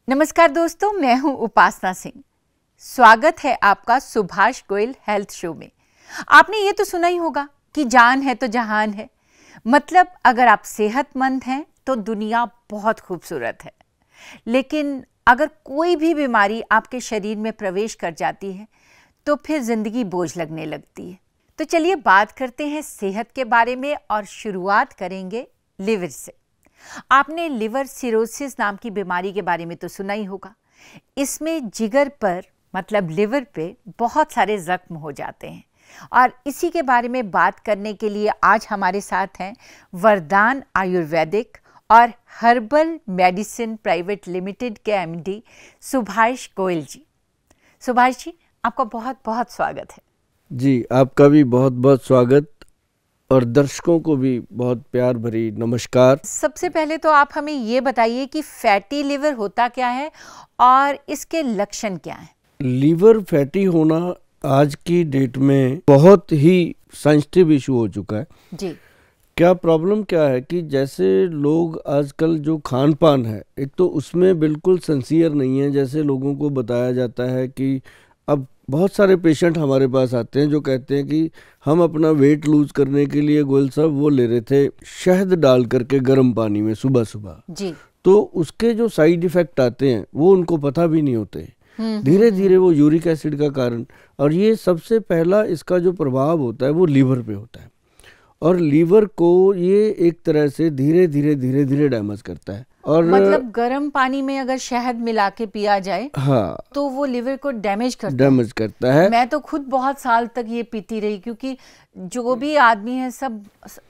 नमस्कार दोस्तों, मैं हूं उपासना सिंह। स्वागत है आपका सुभाष गोयल हेल्थ शो में। आपने ये तो सुना ही होगा कि जान है तो जहान है। मतलब अगर आप सेहतमंद हैं तो दुनिया बहुत खूबसूरत है, लेकिन अगर कोई भी बीमारी आपके शरीर में प्रवेश कर जाती है तो फिर जिंदगी बोझ लगने लगती है। तो चलिए बात करते हैं सेहत के बारे में और शुरुआत करेंगे लिवर से। आपने लिवर सिरोसिस नाम की बीमारी के बारे में तो सुना ही होगा। इसमें जिगर पर मतलब लिवर पे बहुत सारे जख्म हो जाते हैं और इसी के बारे में बात करने के लिए आज हमारे साथ हैं वरदान आयुर्वेदिक और हर्बल मेडिसिन प्राइवेट लिमिटेड के एमडी सुभाष गोयल जी। सुभाष जी, आपका बहुत बहुत स्वागत है। जी, आपका भी बहुत बहुत स्वागत और दर्शकों को भी बहुत प्यार भरी नमस्कार। सबसे पहले तो आप हमें ये बताइए कि फैटी लिवर होता क्या है और इसके लक्षण क्या हैं? लीवर फैटी होना आज की डेट में बहुत ही सेंसिटिव इशू हो चुका है। जी। क्या प्रॉब्लम क्या है कि जैसे लोग आजकल जो खान पान है, एक तो उसमें बिल्कुल सिंसियर नहीं है। जैसे लोगों को बताया जाता है कि अब बहुत सारे पेशेंट हमारे पास आते हैं जो कहते हैं कि हम अपना वेट लूज करने के लिए गोयल साहब वो ले रहे थे शहद डाल करके गर्म पानी में सुबह सुबह जी। तो उसके जो साइड इफेक्ट आते हैं वो उनको पता भी नहीं होते। धीरे धीरे वो यूरिक एसिड का कारण, और ये सबसे पहला इसका जो प्रभाव होता है वो लीवर पे होता है, और लीवर को ये एक तरह से धीरे धीरे डैमेज करता है। और मतलब गर्म पानी में अगर शहद मिला के पिया जाए हाँ, तो वो लिवर को डैमेज करता है। मैं तो खुद बहुत साल तक ये पीती रही, क्योंकि जो भी आदमी है सब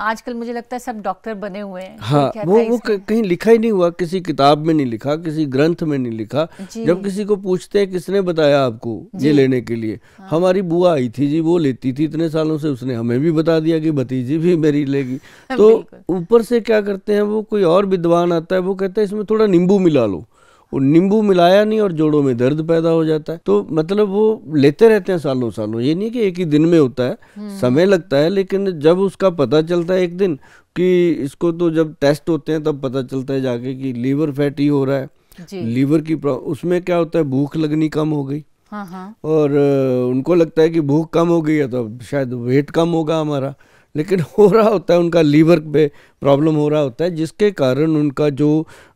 आजकल मुझे लगता है सब डॉक्टर बने हुए हैं। हाँ, वो कहीं लिखा ही नहीं हुआ, किसी किताब में नहीं लिखा, किसी ग्रंथ में नहीं लिखा। जब किसी को पूछते हैं किसने बताया आपको ये लेने के लिए, हाँ। हमारी बुआ आई थी जी, वो लेती थी इतने सालों से, उसने हमें भी बता दिया कि भतीजी भी मेरी लेगी। तो ऊपर से क्या करते हैं, वो कोई और विद्वान आता है, वो कहता है इसमें थोड़ा नींबू मिला लो। वो नींबू मिलाया नहीं और जोड़ों में दर्द पैदा हो जाता है। तो मतलब वो लेते रहते हैं सालों सालों। ये नहीं कि एक ही दिन में होता है, समय लगता है, लेकिन जब उसका पता चलता है एक दिन कि इसको, तो जब टेस्ट होते हैं तब पता चलता है जाके कि लीवर फैटी हो रहा है। लीवर की उसमें क्या होता है, भूख लगनी कम हो गई। हाँ। और उनको लगता है कि भूख कम हो गई है तो शायद वेट कम होगा हमारा, लेकिन हो रहा होता है उनका लीवर पे प्रॉब्लम हो रहा होता है, जिसके कारण उनका जो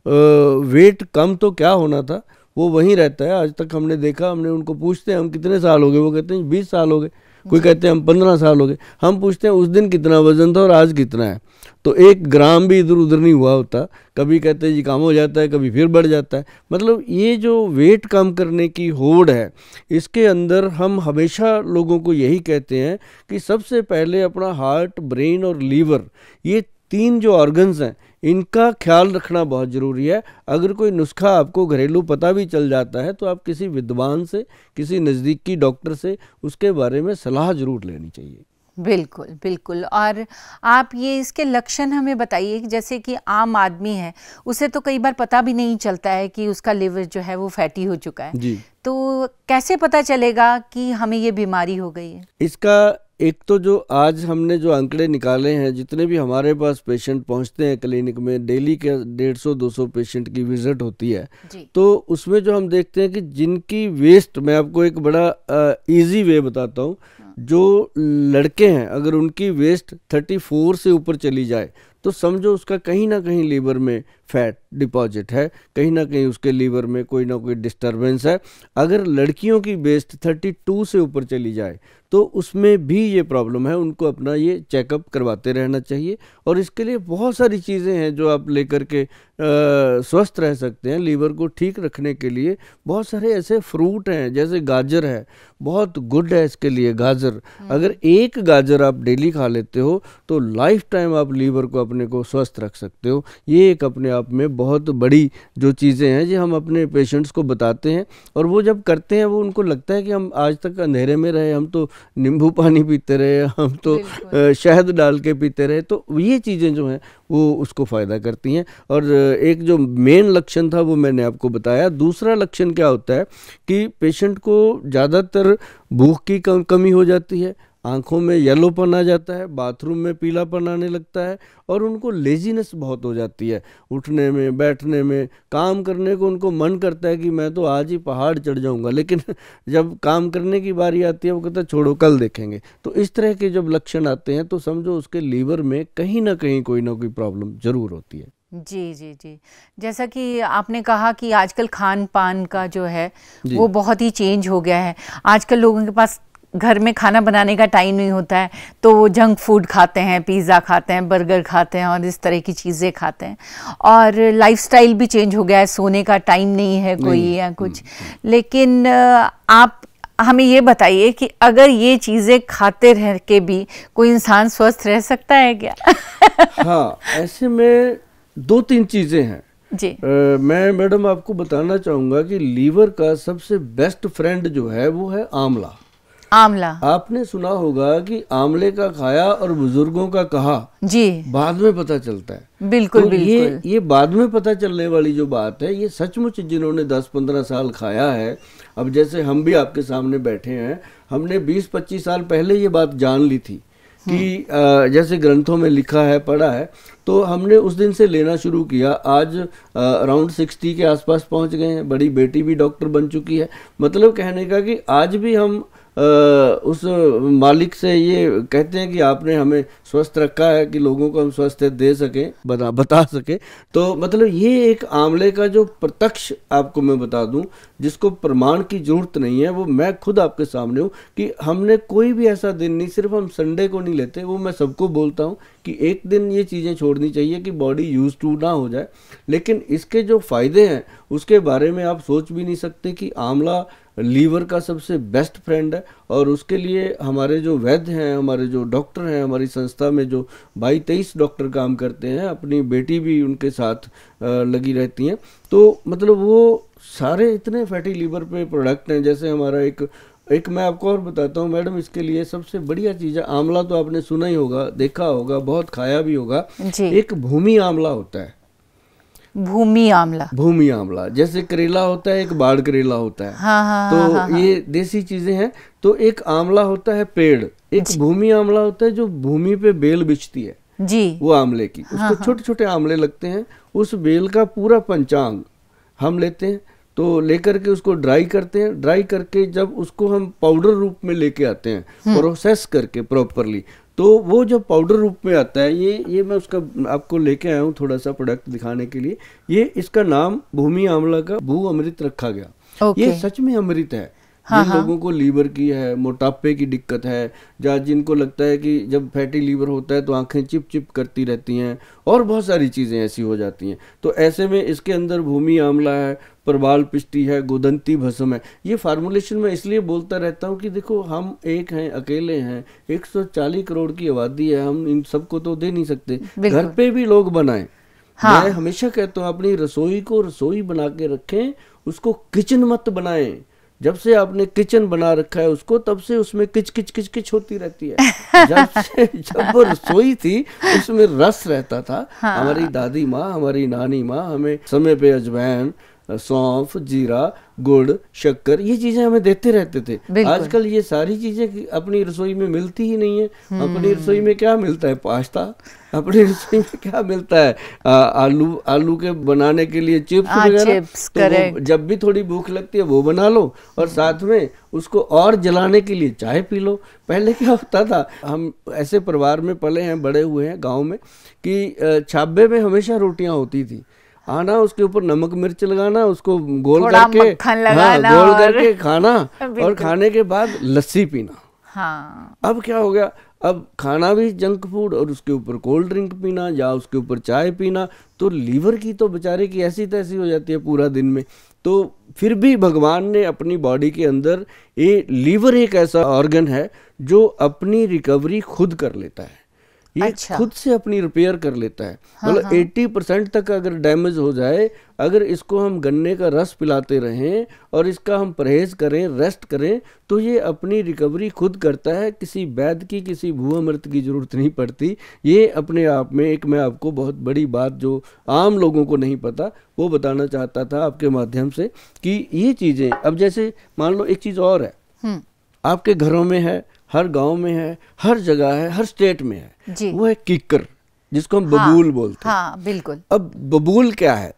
वेट कम तो क्या होना था वो वहीं रहता है। आज तक हमने देखा, हमने उनको पूछते हैं हम कितने साल हो गए, वो कहते हैं 20 साल हो गए, कोई कहते हैं हम 15 साल हो गए। हम पूछते हैं उस दिन कितना वजन था और आज कितना है, तो 1 ग्राम भी इधर उधर नहीं हुआ होता। कभी कहते हैं जी कम हो जाता है, कभी फिर बढ़ जाता है। मतलब ये जो वेट कम करने की होड़ है, इसके अंदर हम हमेशा लोगों को यही कहते हैं कि सबसे पहले अपना हार्ट, ब्रेन और लीवर, ये 3 जो ऑर्गन्स हैं, इनका ख्याल रखना बहुत ज़रूरी है। अगर कोई नुस्खा आपको घरेलू पता भी चल जाता है तो आप किसी विद्वान से, किसी नज़दीकी डॉक्टर से उसके बारे में सलाह ज़रूर लेनी चाहिए। बिल्कुल बिल्कुल। और आप ये इसके लक्षण हमें बताइए कि जैसे कि आम आदमी है, उसे तो कई बार पता भी नहीं चलता है कि उसका लिवर जो है वो फैटी हो चुका है। जी। तो कैसे पता चलेगा कि हमें ये बीमारी हो गई है? इसका एक तो जो आज हमने जो आंकड़े निकाले हैं, जितने भी हमारे पास पेशेंट पहुंचते हैं क्लिनिक में, डेली के 150-200 पेशेंट की विजिट होती है, तो उसमें जो हम देखते हैं कि जिनकी वेस्ट, मैं आपको एक बड़ा इजी वे बताता हूँ। जो लड़के हैं अगर उनकी वेस्ट 34 से ऊपर चली जाए तो समझो उसका कहीं ना कहीं लीवर में फैट डिपॉजिट है, कहीं ना कहीं उसके लीवर में कोई ना कोई डिस्टरबेंस है। अगर लड़कियों की वेस्ट 32 से ऊपर चली जाए तो उसमें भी ये प्रॉब्लम है, उनको अपना ये चेकअप करवाते रहना चाहिए। और इसके लिए बहुत सारी चीज़ें हैं जो आप लेकर के स्वस्थ रह सकते हैं। लीवर को ठीक रखने के लिए बहुत सारे ऐसे फ्रूट हैं, जैसे गाजर है, बहुत गुड है इसके लिए गाजर। अगर 1 गाजर आप डेली खा लेते हो तो लाइफ टाइम आप लीवर को अपने को स्वस्थ रख सकते हो। ये एक अपने आप में बहुत बड़ी जो चीज़ें हैं जो हम अपने पेशेंट्स को बताते हैं, और वो जब करते हैं वो उनको लगता है कि हम आज तक अंधेरे में रहे, हम तो नींबू पानी पीते रहे, हम तो शहद डाल के पीते रहे। तो ये चीज़ें जो हैं वो उसको फ़ायदा करती हैं। और एक जो मेन लक्षण था वो मैंने आपको बताया। दूसरा लक्षण क्या होता है कि पेशेंट को ज़्यादातर भूख की कमी हो जाती है। आंखों में येलोपन आ जाता है, बाथरूम में पीलापन आने लगता है और उनको लेजीनेस बहुत हो जाती है, उठने में, बैठने में, काम करने को उनको मन करता है कि मैं तो आज ही पहाड़ चढ़ जाऊंगा, लेकिन जब काम करने की बारी आती है वो कहता है छोड़ो कल देखेंगे। तो इस तरह के जब लक्षण आते हैं तो समझो उसके लीवर में कहीं ना कहीं कोई ना कोई प्रॉब्लम जरूर होती है। जी जी जी, जैसा कि आपने कहा कि आजकल खान पान का जो है वो बहुत ही चेंज हो गया है। आजकल लोगों के पास घर में खाना बनाने का टाइम नहीं होता है, तो वो जंक फूड खाते हैं, पिज़्ज़ा खाते हैं, बर्गर खाते हैं और इस तरह की चीज़ें खाते हैं। और लाइफस्टाइल भी चेंज हो गया है, सोने का टाइम नहीं है कोई या कुछ। लेकिन आप हमें ये बताइए कि अगर ये चीज़ें खाते रह के भी कोई इंसान स्वस्थ रह सकता है क्या? हाँ, ऐसे में 2-3 चीज़ें हैं जी। मैं मैडम आपको बताना चाहूँगा कि लीवर का सबसे बेस्ट फ्रेंड जो है वो है आंवला। आंवला आपने सुना होगा कि आंवले का खाया और बुजुर्गों का कहा जी बाद में पता चलता है। बिल्कुल तो बिल्कुल। ये बाद में पता चलने वाली जो बात है, ये सचमुच जिन्होंने 10-15 साल खाया है, अब जैसे हम भी आपके सामने बैठे हैं, हमने 20-25 साल पहले ये बात जान ली थी कि जैसे ग्रंथों में लिखा है, पढ़ा है, तो हमने उस दिन से लेना शुरू किया। आज अराउंड 60 के आसपास पहुंच गए हैं, बड़ी बेटी भी डॉक्टर बन चुकी है। मतलब कहने का कि आज भी हम उस मालिक से ये कहते हैं कि आपने हमें स्वस्थ रखा है कि लोगों को हम स्वस्थ दे सकें, बता सके। तो मतलब ये एक आंवले का जो प्रत्यक्ष आपको मैं बता दूं, जिसको प्रमाण की जरूरत नहीं है, वो मैं खुद आपके सामने हूँ कि हमने कोई भी ऐसा दिन नहीं, सिर्फ हम संडे को नहीं लेते, वो मैं सबको बोलता हूँ कि एक दिन ये चीज़ें छोड़नी चाहिए कि बॉडी यूज टू ना हो जाए। लेकिन इसके जो फायदे हैं उसके बारे में आप सोच भी नहीं सकते कि आंवला लीवर का सबसे बेस्ट फ्रेंड है। और उसके लिए हमारे जो वैद्य हैं, हमारे जो डॉक्टर हैं, हमारी संस्था में जो 22-23 डॉक्टर काम करते हैं, अपनी बेटी भी उनके साथ लगी रहती हैं। तो मतलब वो सारे इतने फैटी लीवर पे प्रोडक्ट हैं। जैसे हमारा एक मैं आपको और बताता हूँ मैडम, इसके लिए सबसे बढ़िया चीज़ है, आंवला तो आपने सुना ही होगा, देखा होगा, बहुत खाया भी होगा। एक भूमि आंवला होता है। भूमि आंवला जैसे करेला होता है, एक बाड़ करेला होता है। तो ये देसी चीजें हैं। तो एक आंवला होता है पेड़, एक भूमि आंवला होता है जो भूमि पे बेल बिछती है जी, वो आंवले की, उसको छोटे छोटे आंवले लगते हैं। उस बेल का पूरा पंचांग हम लेते हैं, तो लेकर के उसको ड्राई करते हैं। ड्राई करके जब उसको हम पाउडर रूप में लेके आते हैं, प्रोसेस करके प्रॉपरली, तो वो जब पाउडर रूप में आता है, ये मैं उसका आपको लेके आया हूँ थोड़ा सा प्रोडक्ट दिखाने के लिए। ये इसका नाम भूमि आंवला का भू अमृत रखा गया। ये सच में अमृत है। जिन लोगों को लीवर की है, मोटापे की दिक्कत है, या जिनको लगता है कि जब फैटी लीवर होता है तो आंखें चिप चिप करती रहती हैं और बहुत सारी चीज़ें ऐसी हो जाती हैं, तो ऐसे में इसके अंदर भूमि आंवला है, प्रबाल पिष्टी है, गोदंती भस्म है। ये फार्मूलेशन मैं इसलिए बोलता रहता हूँ कि देखो हम एक हैं, अकेले हैं, 140 करोड़ की आबादी है, हम इन सबको तो दे नहीं सकते, घर पे भी लोग बनाएं। मैं हमेशा कहता हूँ अपनी रसोई को रसोई बना के रखें, उसको किचन मत बनाएं। जब से आपने किचन बना रखा है उसको, तब से उसमें किच किच किच किच होती रहती है। जब वो रसोई थी उसमें रस रहता था। हमारी दादी माँ, हमारी नानी माँ हमें समय पे अजवाइन, सौंफ, जीरा, गुड़, शक्कर, ये चीजें हमें देते रहते थे। आजकल ये सारी चीजें अपनी रसोई में मिलती ही नहीं है। अपनी रसोई में क्या मिलता है? पास्ता। अपनी रसोई में क्या मिलता है? आलू के बनाने के लिए चिप्स वगैरह। तो जब भी थोड़ी भूख लगती है वो बना लो, और साथ में उसको और जलाने के लिए चाय पी लो। पहले क्या होता था, हम ऐसे परिवार में पले हैं, बड़े हुए हैं गाँव में, कि छाबे में हमेशा रोटियां होती थी। आना, उसके ऊपर नमक मिर्च लगाना, उसको गोल करके गोल करके खाना, और खाने के बाद लस्सी पीना। अब क्या हो गया, अब खाना भी जंक फूड और उसके ऊपर कोल्ड ड्रिंक पीना या उसके ऊपर चाय पीना। तो लीवर की तो बेचारे की ऐसी तैसी हो जाती है पूरा दिन में। तो फिर भी भगवान ने अपनी बॉडी के अंदर, ये लीवर एक ऐसा ऑर्गन है जो अपनी रिकवरी खुद कर लेता है। ये खुद से अपनी रिपेयर कर लेता है। मतलब 80% तक अगर डैमेज हो जाए, अगर इसको हम गन्ने का रस पिलाते रहें और इसका हम परहेज करें, रेस्ट करें, तो ये अपनी रिकवरी खुद करता है। किसी वैद्य की, किसी भू अमृत की जरूरत नहीं पड़ती। ये अपने आप में एक, मैं आपको बहुत बड़ी बात जो आम लोगों को नहीं पता वो बताना चाहता था आपके माध्यम से, कि ये चीज़ें, अब जैसे मान लो एक चीज़ और है, आपके घरों में है, हर गांव में है, हर जगह है, हर स्टेट में है जी। वो है कीकर, जिसको हम बबूल बोलते हैं। हाँ बिल्कुल। अब बबूल क्या है?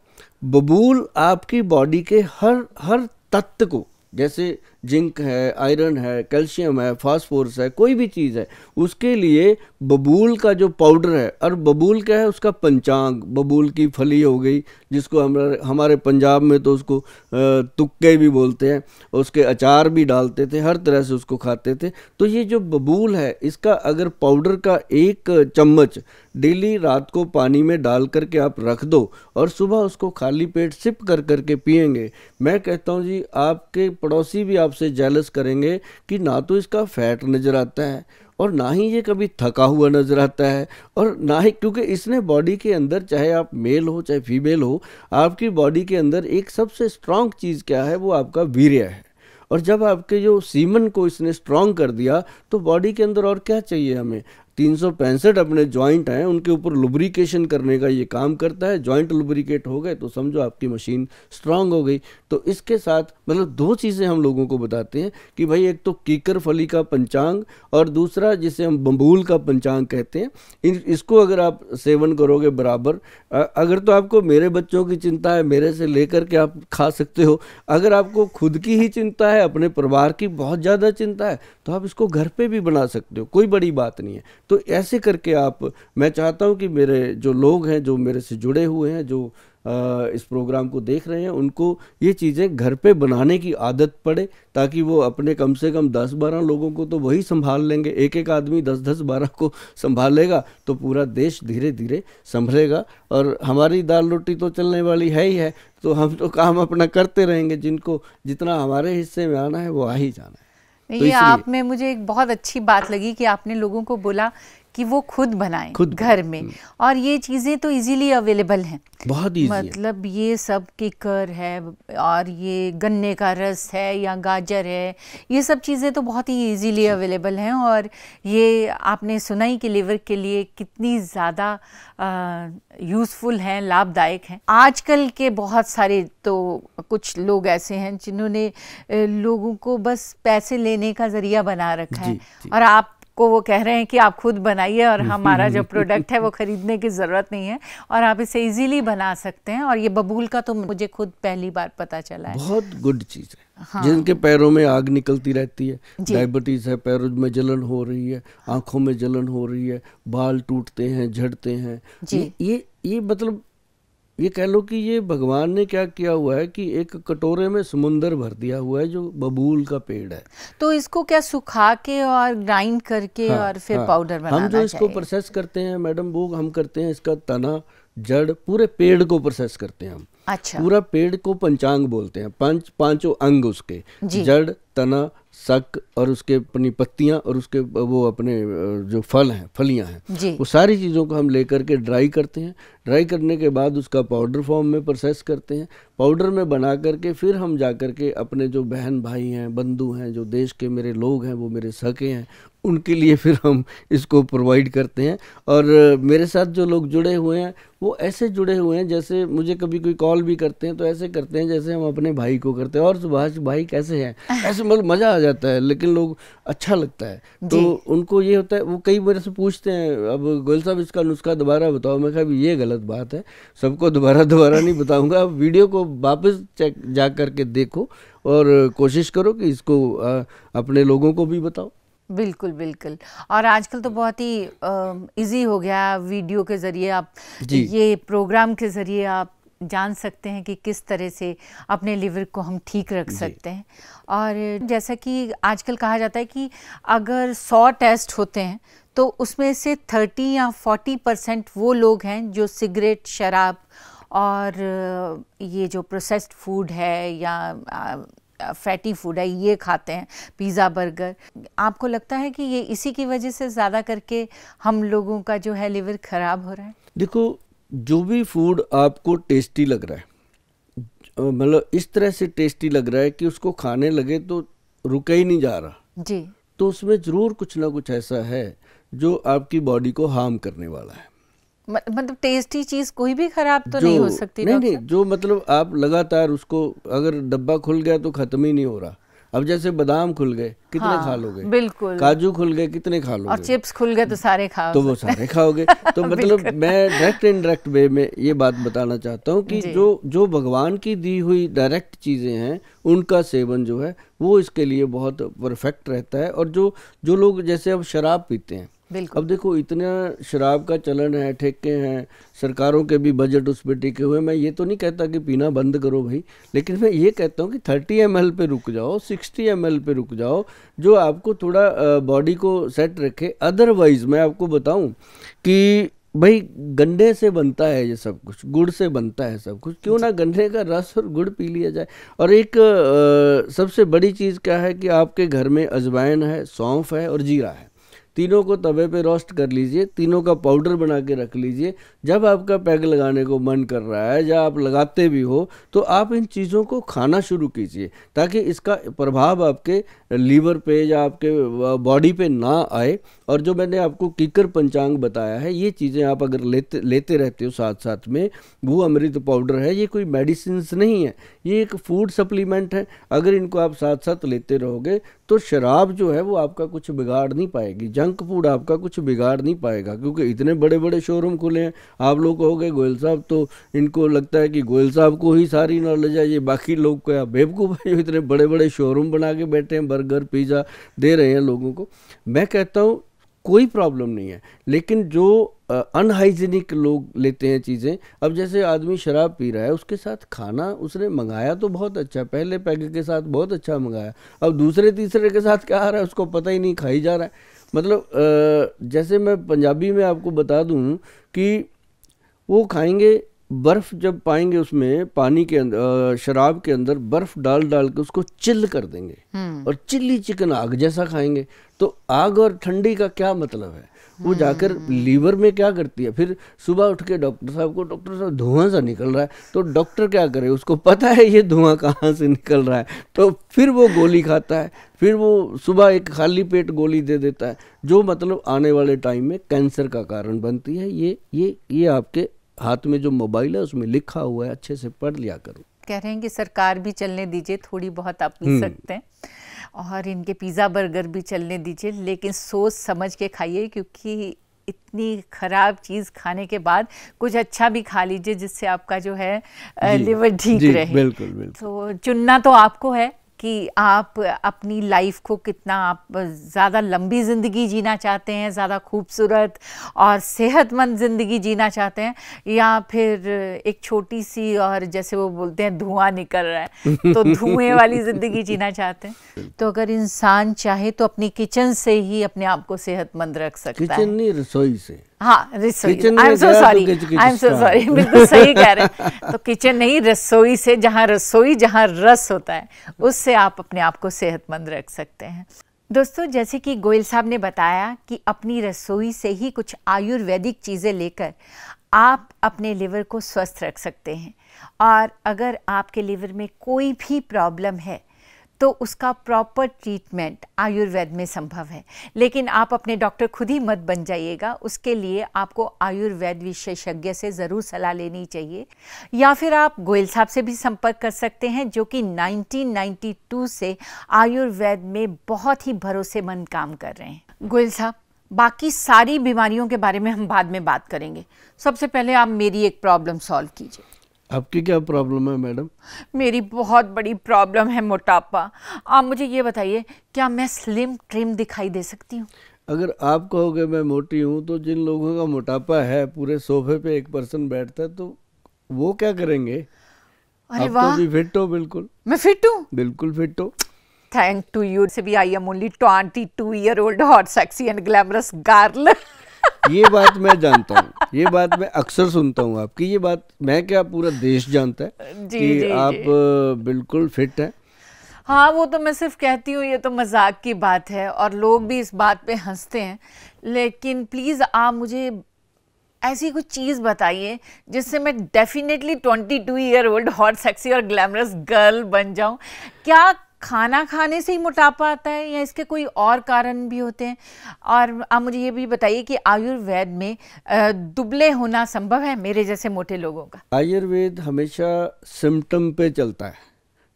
बबूल आपकी बॉडी के हर हर तत्व को, जैसे जिंक है, आयरन है, कैल्शियम है, फास्फोरस है, कोई भी चीज़ है, उसके लिए बबूल का जो पाउडर है, और बबूल क्या है? उसका पंचांग, बबूल की फली हो गई, जिसको हमारे पंजाब में तो उसको तुक्के भी बोलते हैं, उसके अचार भी डालते थे, हर तरह से उसको खाते थे। तो ये जो बबूल है, इसका अगर पाउडर का 1 चम्मच डेली रात को पानी में डाल करके आप रख दो और सुबह उसको खाली पेट सिप कर करके पिएंगे, मैं कहता हूँ जी आपके पड़ोसी भी आपसे जेलस करेंगे कि ना तो इसका फैट नज़र आता है और ना ही ये कभी थका हुआ नज़र आता है, और ना ही, क्योंकि इसने बॉडी के अंदर, चाहे आप मेल हो चाहे फीमेल हो, आपकी बॉडी के अंदर एक सबसे स्ट्रांग चीज़ क्या है? वो आपका वीर्य है। और जब आपके जो सीमन को इसने स्ट्रांग कर दिया तो बॉडी के अंदर और क्या चाहिए हमें? 365 अपने जॉइंट हैं, उनके ऊपर लुब्रिकेशन करने का ये काम करता है। जॉइंट लुब्रिकेट हो गए तो समझो आपकी मशीन स्ट्रांग हो गई। तो इसके साथ मतलब 2 चीज़ें हम लोगों को बताते हैं कि भाई एक तो कीकर फली का पंचांग और दूसरा जिसे हम बबूल का पंचांग कहते हैं। इसको अगर आप सेवन करोगे बराबर, अगर तो आपको मेरे बच्चों की चिंता है, मेरे से लेकर के आप खा सकते हो। अगर आपको खुद की ही चिंता है, अपने परिवार की बहुत ज़्यादा चिंता है, तो आप इसको घर पे भी बना सकते हो, कोई बड़ी बात नहीं है। तो ऐसे करके आप, मैं चाहता हूं कि मेरे जो लोग हैं, जो मेरे से जुड़े हुए हैं, जो इस प्रोग्राम को देख रहे हैं, उनको ये चीज़ें घर पे बनाने की आदत पड़े, ताकि वो अपने कम से कम 10-12 लोगों को तो वही संभाल लेंगे। एक आदमी 10-10-12 को संभालेगा तो पूरा देश धीरे धीरे संभलेगा। और हमारी दाल रोटी तो चलने वाली है ही है, तो हम तो काम अपना करते रहेंगे, जिनको जितना हमारे हिस्से में आना है वो आ ही जाना है। तो ये आप में मुझे एक बहुत अच्छी बात लगी कि आपने लोगों को बोला कि वो खुद बनाएं घर में, और ये चीज़ें तो इजीली अवेलेबल हैं, बहुत इजी मतलब ये सब कीकर है और ये गन्ने का रस है या गाजर है, ये सब चीज़ें तो बहुत ही इजीली अवेलेबल हैं। और ये आपने सुना ही कि लिवर के लिए कितनी ज़्यादा यूज़फुल हैं, लाभदायक हैं। आजकल के बहुत सारे तो कुछ लोग ऐसे हैं जिन्होंने लोगों को बस पैसे लेने का ज़रिया बना रखा है, और आप को वो कह रहे हैं कि आप खुद बनाइए और हमारा जो प्रोडक्ट है वो खरीदने की ज़रूरत नहीं है और आप इसे इजीली बना सकते हैं। और ये बबूल का तो मुझे खुद पहली बार पता चला है। बहुत गुड चीज़ है। हाँ। जिनके पैरों में आग निकलती रहती है, डायबिटीज़ है, पैरों में जलन हो रही है, आंखों में जलन हो रही है, बाल टूटते हैं, झड़ते हैं, ये मतलब ये कह लो कि ये भगवान ने क्या किया हुआ है कि एक कटोरे में समुंदर भर दिया हुआ है जो बबूल का पेड़ है। तो इसको क्या सुखा के और ग्राइंड करके और फिर पाउडर बनाना हम जो इसको प्रोसेस करते हैं मैडम, वो हम करते हैं इसका तना, जड़, पूरे पेड़ को प्रोसेस करते हैं हम। अच्छा। पूरा पेड़ को पंचांग बोलते हैं, पांचों अंग उसके, जड़, तना, सक और उसके अपनी पत्तियां और उसके वो अपने जो फल हैं, फलियां हैं, वो सारी चीज़ों को हम लेकर के ड्राई करते हैं। ड्राई करने के बाद उसका पाउडर फॉर्म में प्रोसेस करते हैं। पाउडर में बना करके फिर हम जा कर के अपने जो बहन भाई हैं, बंधु हैं, जो देश के मेरे लोग हैं, वो मेरे सके हैं, उनके लिए फिर हम इसको प्रोवाइड करते हैं। और मेरे साथ जो लोग जुड़े हुए हैं वो ऐसे जुड़े हुए हैं जैसे मुझे कभी कोई कॉल भी करते हैं तो ऐसे करते हैं जैसे हम अपने भाई को करते हैं, और सुभाष भाई कैसे हैं, ऐसे मतलब मज़ा आ जाता है, लेकिन लोग अच्छा लगता है। तो उनको ये होता है, वो कई मेरे से पूछते हैं, अब गोयल साहब इसका नुस्खा दोबारा बताओ। मैं कहा ये गलत बात है, सबको दोबारा नहीं बताऊंगा। वीडियो को वापस चेक जा करके देखो और कोशिश करो कि इसको अपने लोगों को भी बताओ। बिल्कुल बिल्कुल। और आजकल तो बहुत ही इजी हो गया, वीडियो के ज़रिए आप, ये प्रोग्राम के ज़रिए आप जान सकते हैं कि किस तरह से अपने लिवर को हम ठीक रख सकते हैं। और जैसा कि आजकल कहा जाता है कि अगर 100 टेस्ट होते हैं तो उसमें से 30 या 40% वो लोग हैं जो सिगरेट, शराब और ये जो प्रोसेस्ड फूड है या फैटी फूड है ये खाते हैं, पिज़्ज़ा, बर्गर। आपको लगता है कि ये इसी की वजह से ज़्यादा करके हम लोगों का जो है लिवर ख़राब हो रहा है? देखो, जो भी फूड आपको टेस्टी लग रहा है, मतलब इस तरह से टेस्टी लग रहा है कि उसको खाने लगे तो रुका ही नहीं जा रहा जी, तो उसमें ज़रूर कुछ ना कुछ ऐसा है जो आपकी बॉडी को हार्म करने वाला है। मतलब टेस्टी चीज़ कोई भी खराब तो नहीं हो सकती? नहीं, जो मतलब आप लगातार उसको, अगर डब्बा खुल गया तो ख़त्म ही नहीं हो रहा, अब जैसे बादाम खुल गए, कितने हाँ, खा लोगे? बिल्कुल। काजू खुल गए, कितने खा लोगे? और चिप्स खुल गए तो सारे खाओ, तो वो सारे खाओगे। तो मतलब मैं डायरेक्ट इनडायरेक्ट वे में ये बात बताना चाहता हूँ कि जो भगवान की दी हुई डायरेक्ट चीज़ें हैं उनका सेवन जो है वो इसके लिए बहुत परफेक्ट रहता है। और जो लोग जैसे अब शराब पीते हैं, अब देखो इतना शराब का चलन है, ठेके हैं, सरकारों के भी बजट उस पर टिके हुए। मैं ये तो नहीं कहता कि पीना बंद करो भाई, लेकिन मैं ये कहता हूँ कि 30 ml पे रुक जाओ, 60 ml पे रुक जाओ, जो आपको थोड़ा बॉडी को सेट रखे। अदरवाइज मैं आपको बताऊं कि भाई गन्ने से बनता है ये सब कुछ, गुड़ से बनता है सब कुछ, क्यों ना गन्ने का रस और गुड़ पी लिया जाए। और एक सबसे बड़ी चीज़ क्या है कि आपके घर में अजवाइन है, सौंफ है और जीरा है, तीनों को तवे पे रोस्ट कर लीजिए, तीनों का पाउडर बना के रख लीजिए। जब आपका पैग लगाने को मन कर रहा है या आप लगाते भी हो तो आप इन चीज़ों को खाना शुरू कीजिए, ताकि इसका प्रभाव आपके लीवर पे या आपके बॉडी पे ना आए। और जो मैंने आपको कीकर पंचांग बताया है, ये चीज़ें आप अगर लेते रहते हो साथ साथ में, भू अमृत पाउडर है, ये कोई मेडिसिन नहीं है, ये एक फूड सप्लीमेंट है। अगर इनको आप साथ साथ लेते रहोगे तो शराब जो है वो आपका कुछ बिगाड़ नहीं पाएगी, जंक फूड आपका कुछ बिगाड़ नहीं पाएगा। क्योंकि इतने बड़े बड़े शोरूम खुले हैं, आप लोग कहोगे गोयल साहब तो इनको लगता है कि गोयल साहब को ही सारी नॉलेज है, ये बाकी लोग को या बेवकूफ़ है, इतने बड़े बड़े शोरूम बना के बैठे हैं, बर्गर पिज़्ज़ा दे रहे हैं लोगों को। मैं कहता हूँ कोई प्रॉब्लम नहीं है, लेकिन जो अनहाइजीनिक लोग लेते हैं चीज़ें, अब जैसे आदमी शराब पी रहा है, उसके साथ खाना उसने मंगाया तो बहुत अच्छा, पहले पैग के साथ बहुत अच्छा मंगाया, अब दूसरे तीसरे के साथ क्या आ रहा है उसको पता ही नहीं, खाई जा रहा है। मतलब जैसे मैं पंजाबी में आपको बता दूं कि वो खाएंगे बर्फ़, जब पाएंगे उसमें पानी के अंदर, शराब के अंदर बर्फ़ डाल डाल के उसको चिल कर देंगे और चिल्ली चिकन आग जैसा खाएंगे। तो आग और ठंडी का क्या मतलब है? वो जाकर लीवर में क्या करती है? फिर सुबह उठ के डॉक्टर साहब को, डॉक्टर साहब धुआं सा निकल रहा है, तो डॉक्टर क्या करे, उसको पता है ये धुआं कहाँ से निकल रहा है, तो फिर वो गोली खाता है, फिर वो सुबह एक खाली पेट गोली दे देता है, जो मतलब आने वाले टाइम में कैंसर का कारण बनती है। ये आपके हाथ में जो मोबाइल है उसमें लिखा हुआ है, अच्छे से पढ़ लिया करो। कह रहे हैं कि सरकार भी चलने दीजिए, थोड़ी बहुत आप पी सकते हैं, और इनके पिज़्ज़ा बर्गर भी चलने दीजिए, लेकिन सोच समझ के खाइए, क्योंकि इतनी ख़राब चीज़ खाने के बाद कुछ अच्छा भी खा लीजिए जिससे आपका जो है लिवर ठीक रहे। बिल्कुल बिल्कुल। तो चुनना तो आपको है कि आप अपनी लाइफ को कितना आप ज़्यादा लंबी ज़िंदगी जीना चाहते हैं, ज़्यादा खूबसूरत और सेहतमंद ज़िंदगी जीना चाहते हैं, या फिर एक छोटी सी और जैसे वो बोलते हैं धुआं निकल रहा है तो धुएं वाली ज़िंदगी जीना चाहते हैं। तो अगर इंसान चाहे तो अपनी किचन से ही अपने आप को सेहतमंद रख सकता है। किचन नहीं, रसोई से। हाँ, रसोई। आई एम सो सॉरी, बिल्कुल सही कह रहे हैं। तो किचन नहीं, रसोई से, जहाँ रस होता है, उससे आप अपने आप को सेहतमंद रख सकते हैं। दोस्तों, जैसे कि गोयल साहब ने बताया कि अपनी रसोई से ही कुछ आयुर्वेदिक चीज़ें लेकर आप अपने लिवर को स्वस्थ रख सकते हैं। और अगर आपके लिवर में कोई भी प्रॉब्लम है तो उसका प्रॉपर ट्रीटमेंट आयुर्वेद में संभव है। लेकिन आप अपने डॉक्टर खुद ही मत बन जाइएगा, उसके लिए आपको आयुर्वेद विशेषज्ञ से ज़रूर सलाह लेनी चाहिए, या फिर आप गोयल साहब से भी संपर्क कर सकते हैं, जो कि 1992 से आयुर्वेद में बहुत ही भरोसेमंद काम कर रहे हैं। गोयल साहब, बाकी सारी बीमारियों के बारे में हम बाद में बात करेंगे, सबसे पहले आप मेरी एक प्रॉब्लम सॉल्व कीजिए। आपकी क्या प्रॉब्लम है मैडम? मेरी बहुत बड़ी प्रॉब्लम है मोटापा। आप मुझे ये बताइए, क्या मैं स्लिम ट्रिम दिखाई दे सकती हूँ? अगर आप कहोगे मैं मोटी हूँ, तो जिन लोगों का मोटापा है, पूरे सोफे पे एक पर्सन बैठता है, तो वो क्या करेंगे? अरे आप वाह, तो भी फिट हो। बिल्कुल, मैं फिट हूँ। बिल्कुल फिट हो। थैंक टू यू से भी I am only 22-year-old hot sexy and glamorous girl. ये बात मैं जानता हूँ, ये बात मैं अक्सर सुनता हूँ आपकी, ये बात मैं क्या पूरा देश जानता है कि आप बिल्कुल फिट हैं। हाँ, वो तो मैं सिर्फ कहती हूँ, ये तो मजाक की बात है और लोग भी इस बात पे हंसते हैं, लेकिन प्लीज़ आप मुझे ऐसी कुछ चीज़ बताइए जिससे मैं डेफिनेटली 22-year-old हॉट सेक्सी और ग्लैमरस गर्ल बन जाऊँ। क्या खाना खाने से ही मोटापा आता है या इसके कोई और कारण भी होते हैं? और आप मुझे ये भी बताइए कि आयुर्वेद में दुबले होना संभव है मेरे जैसे मोटे लोगों का? आयुर्वेद हमेशा सिम्टम पे चलता है।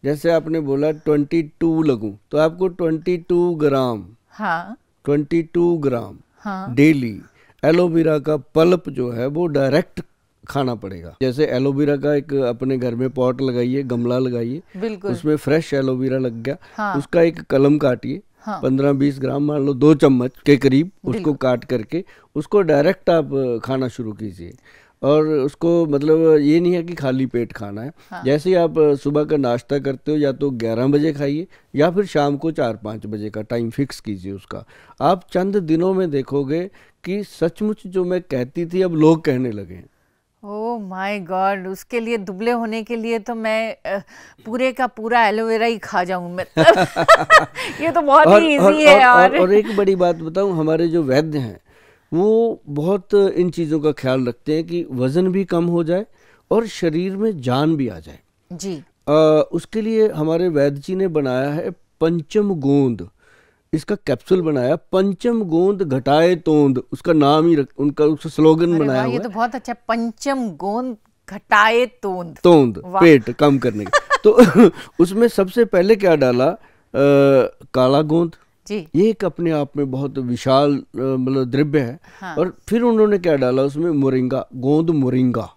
जैसे आपने बोला 22 लगूं, तो आपको 22 ग्राम, हाँ 22 ग्राम हाँ डेली एलोवेरा का पल्प जो है वो डायरेक्ट खाना पड़ेगा। जैसे एलोवेरा का एक अपने घर में पॉट लगाइए, गमला लगाइए, बिल्कुल। उसमें फ्रेश एलोवेरा लग गया, हाँ। उसका एक कलम काटिए, हाँ। 15-20 ग्राम, मान लो 2 चम्मच के करीब, उसको काट करके उसको डायरेक्ट आप खाना शुरू कीजिए। और उसको मतलब ये नहीं है कि खाली पेट खाना है। हाँ। जैसे ही आप सुबह का नाश्ता करते हो या तो 11 बजे खाइए या फिर शाम को 4-5 बजे का टाइम फिक्स कीजिए उसका। आप चंद दिनों में देखोगे कि सचमुच जो मैं कहती थी अब लोग कहने लगे हैं। ओह माय गॉड, उसके लिए दुबले होने के लिए तो मैं पूरे का पूरा एलोवेरा ही खा जाऊं मैं। ये तो बहुत ही इजी है। और एक बड़ी बात बताऊं, हमारे जो वैद्य हैं वो बहुत इन चीज़ों का ख्याल रखते हैं कि वज़न भी कम हो जाए और शरीर में जान भी आ जाए जी। उसके लिए हमारे वैद्य जी ने बनाया है पंचम गोंद, इसका कैप्सूल बनाया, पंचम गोंद घटाए तोंद, उसका नाम ही उनका उसका स्लोगन बनाया हुआ है। ये तो बहुत अच्छा, पंचम गोंद घटाए तोंद, तोंद पेट कम करने का। तो उसमें सबसे पहले क्या डाला, काला गोंद जी, ये एक अपने आप में बहुत विशाल मतलब द्रव्य है। हाँ। और फिर उन्होंने क्या डाला उसमें, मोरिंगा, गोंद मोरिंगा,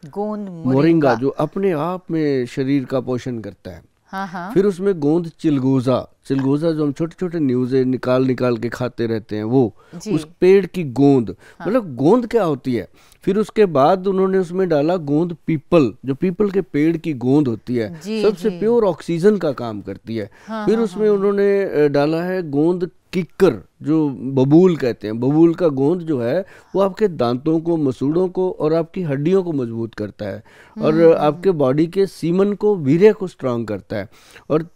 गोंद मोरिंगा जो अपने आप में शरीर का पोषण करता है। हाँ हाँ। फिर उसमें गोंद चिलगोजा, चिलगोजा जो हम छोटे छोटे न्यूज़े निकाल के खाते रहते हैं, वो उस पेड़ की गोंद। हाँ। मतलब गोंद क्या होती है। फिर उसके बाद उन्होंने उसमें डाला गोंद पीपल, जो पीपल के पेड़ की गोंद होती है, सबसे प्योर ऑक्सीजन का काम करती है। हाँ, फिर उसमें उन्होंने डाला है गोंद किक्कर, जो बबूल कहते हैं, बबूल का गोंद जो है वो आपके दांतों को, मसूड़ों को और आपकी हड्डियों को मजबूत करता है और आपके बॉडी के सीमन को, वीर्य को स्ट्रांग करता है। और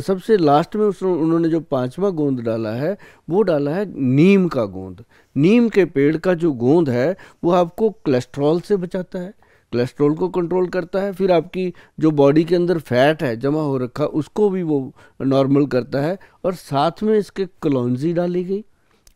सबसे लास्ट में उन्होंने जो 5वां गोंद डाला है वो डाला है नीम का गोंद। नीम के पेड़ का जो गोंद है वो आपको कोलेस्ट्रॉल से बचाता है, कोलेस्ट्रॉल को कंट्रोल करता है। फिर आपकी जो बॉडी के अंदर फैट है जमा हो रखा, उसको भी वो नॉर्मल करता है। और साथ में इसके कलौंजी डाली गई।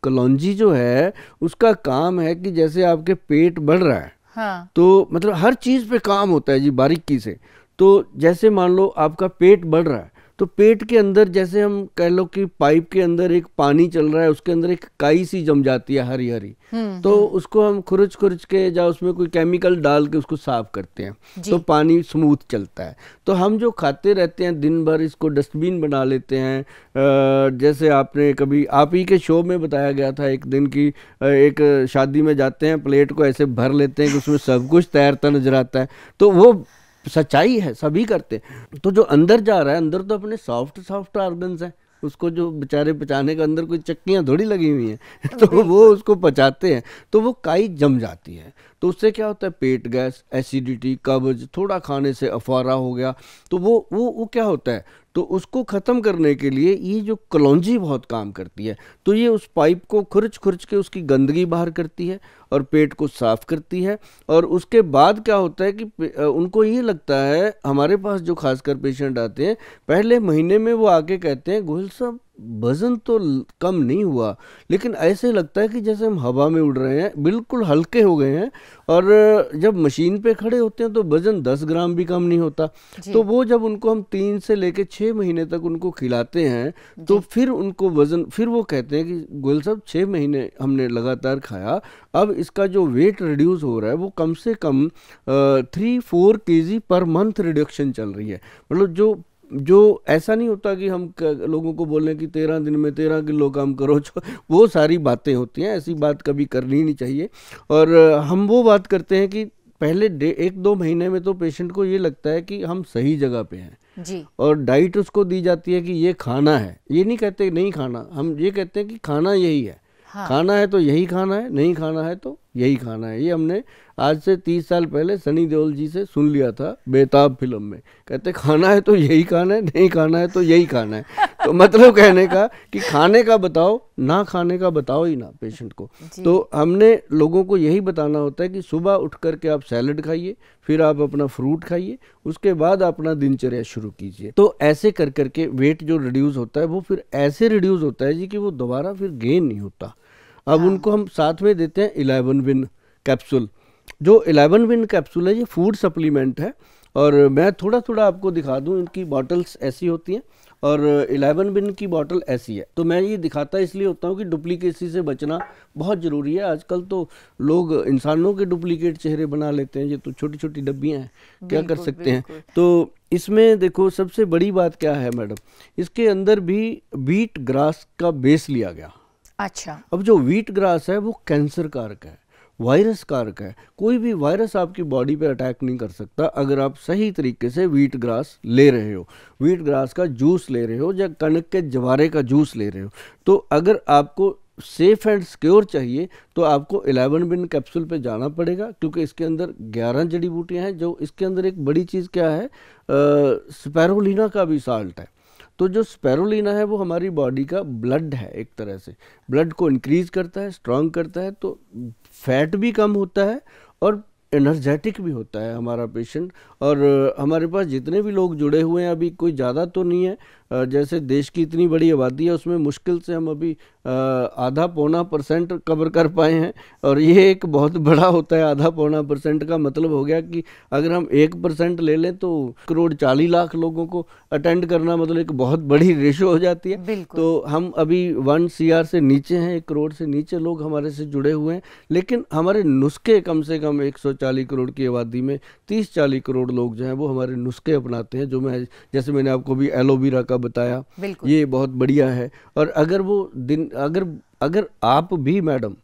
कलौंजी जो है उसका काम है कि जैसे आपके पेट बढ़ रहा है, हाँ। तो मतलब हर चीज़ पे काम होता है जी बारीकी से। तो जैसे मान लो आपका पेट बढ़ रहा है तो पेट के अंदर जैसे हम कह लो कि पाइप के अंदर एक पानी चल रहा है, उसके अंदर एक काई सी जम जाती है हरी हरी, तो उसको हम खुरच के या उसमें कोई केमिकल डाल के उसको साफ करते हैं तो पानी स्मूथ चलता है। तो हम जो खाते रहते हैं दिन भर, इसको डस्टबिन बना लेते हैं। जैसे आपने कभी आप ही के शो में बताया गया था एक दिन की, एक शादी में जाते हैं, प्लेट को ऐसे भर लेते हैं कि उसमें सब कुछ तैरता नजर आता है। तो वो सच्चाई है, सभी करते। तो जो अंदर जा रहा है, अंदर तो अपने सॉफ्ट ऑर्गन्स हैं, उसको जो बेचारे पचाने के अंदर कोई चक्कियाँ थोड़ी लगी हुई हैं तो वो उसको पचाते हैं, तो वो काई जम जाती है। तो उससे क्या होता है, पेट गैस, एसिडिटी, कब्ज, थोड़ा खाने से अफवारा हो गया, तो वो क्या होता है, तो उसको ख़त्म करने के लिए ये जो कलौंजी बहुत काम करती है। तो ये उस पाइप को खुरच के उसकी गंदगी बाहर करती है और पेट को साफ करती है। और उसके बाद क्या होता है कि उनको ये लगता है, हमारे पास जो खासकर पेशेंट आते हैं पहले महीने में, वो आके कहते हैं गोहिल साहब वज़न तो कम नहीं हुआ, लेकिन ऐसे लगता है कि जैसे हम हवा में उड़ रहे हैं, बिल्कुल हल्के हो गए हैं। और जब मशीन पे खड़े होते हैं तो वज़न 10 ग्राम भी कम नहीं होता। तो वो जब उनको हम 3 से लेके 6 महीने तक उनको खिलाते हैं तो फिर उनको वज़न, फिर वो कहते हैं कि गोयल साहब 6 महीने हमने लगातार खाया, अब इसका जो वेट रिड्यूस हो रहा है वो कम से कम 3-4 kg पर मंथ रिडक्शन चल रही है। मतलब जो ऐसा नहीं होता कि हम लोगों को बोलें कि 13 दिन में 13 किलो कम करो, वो सारी बातें होती हैं, ऐसी बात कभी करनी नहीं चाहिए। और हम वो बात करते हैं कि पहले 1-2 महीने में तो पेशेंट को ये लगता है कि हम सही जगह पे हैं जी। और डाइट उसको दी जाती है कि ये खाना है, ये नहीं कहते नहीं खाना, हम ये कहते हैं कि खाना यही है। हाँ। खाना है तो यही खाना है, नहीं खाना है तो यही खाना है। ये हमने आज से 30 साल पहले सनी देओल जी से सुन लिया था बेताब फिल्म में, कहते खाना है तो यही खाना है, नहीं खाना है तो यही खाना है। तो मतलब कहने का कि खाने का बताओ, ना खाने का बताओ ही ना पेशेंट को। तो हमने लोगों को यही बताना होता है कि सुबह उठ करके आप सैलड खाइए, फिर आप अपना फ्रूट खाइए, उसके बाद अपना दिनचर्या शुरू कीजिए। तो ऐसे कर करके वेट जो रिड्यूस होता है वो फिर ऐसे रिड्यूस होता है जी कि वो दोबारा फिर गेन नहीं होता। अब उनको हम साथ में देते हैं 11 विन कैप्सूल। जो 11 विन कैप्सूल है ये फूड सप्लीमेंट है और मैं थोड़ा थोड़ा आपको दिखा दूं, इनकी बॉटल्स ऐसी होती हैं और 11 बिन की बॉटल ऐसी है। तो मैं ये दिखाता इसलिए होता हूँ कि डुप्लीकेसी से बचना बहुत ज़रूरी है। आजकल तो लोग इंसानों के डुप्लीकेट चेहरे बना लेते हैं, ये तो छोटी छोटी डब्बियाँ हैं, क्या कर सकते हैं। तो इसमें देखो सबसे बड़ी बात क्या है मैडम, इसके अंदर भी व्हीट ग्रास का बेस लिया गया। अच्छा। अब जो व्हीट ग्रास है वो कैंसर कारक है, वायरस कारक है। कोई भी वायरस आपकी बॉडी पे अटैक नहीं कर सकता अगर आप सही तरीके से व्हीट ग्रास ले रहे हो, व्हीट ग्रास का जूस ले रहे हो या कणक के जवारे का जूस ले रहे हो। तो अगर आपको सेफ एंड सिक्योर चाहिए तो आपको 11 बिन कैप्सूल पे जाना पड़ेगा, क्योंकि इसके अंदर 11 जड़ी बूटियाँ हैं। जो इसके अंदर एक बड़ी चीज़ क्या है, स्पैरोलिना का भी साल्ट है। तो जो स्पैरोलिना है वो हमारी बॉडी का ब्लड है, एक तरह से ब्लड को इंक्रीज करता है, स्ट्रांग करता है, तो फैट भी कम होता है और एनर्जेटिक भी होता है हमारा पेशेंट। और हमारे पास जितने भी लोग जुड़े हुए हैं, अभी कोई ज़्यादा तो नहीं है, जैसे देश की इतनी बड़ी आबादी है उसमें मुश्किल से हम अभी आधा पौना % कवर कर पाए हैं। और ये एक बहुत बड़ा होता है, आधा पौना % का मतलब हो गया कि अगर हम 1% ले लें तो 1,40,00,000 लोगों को अटेंड करना मतलब एक बहुत बड़ी रेशो हो जाती है। तो हम अभी 1 CR से नीचे हैं, 1 करोड़ से नीचे लोग हमारे से जुड़े हुए हैं। लेकिन हमारे नुस्खे कम से कम 140 करोड़ की आबादी में 30-40 करोड़ लोग जो हैं वो हमारे नुस्खे अपनाते हैं, जो मैं जैसे मैंने आपको भी एलोवेरा का बताया, ये बहुत बढ़िया है। और अगर वो दिन अगर आप भी मैडम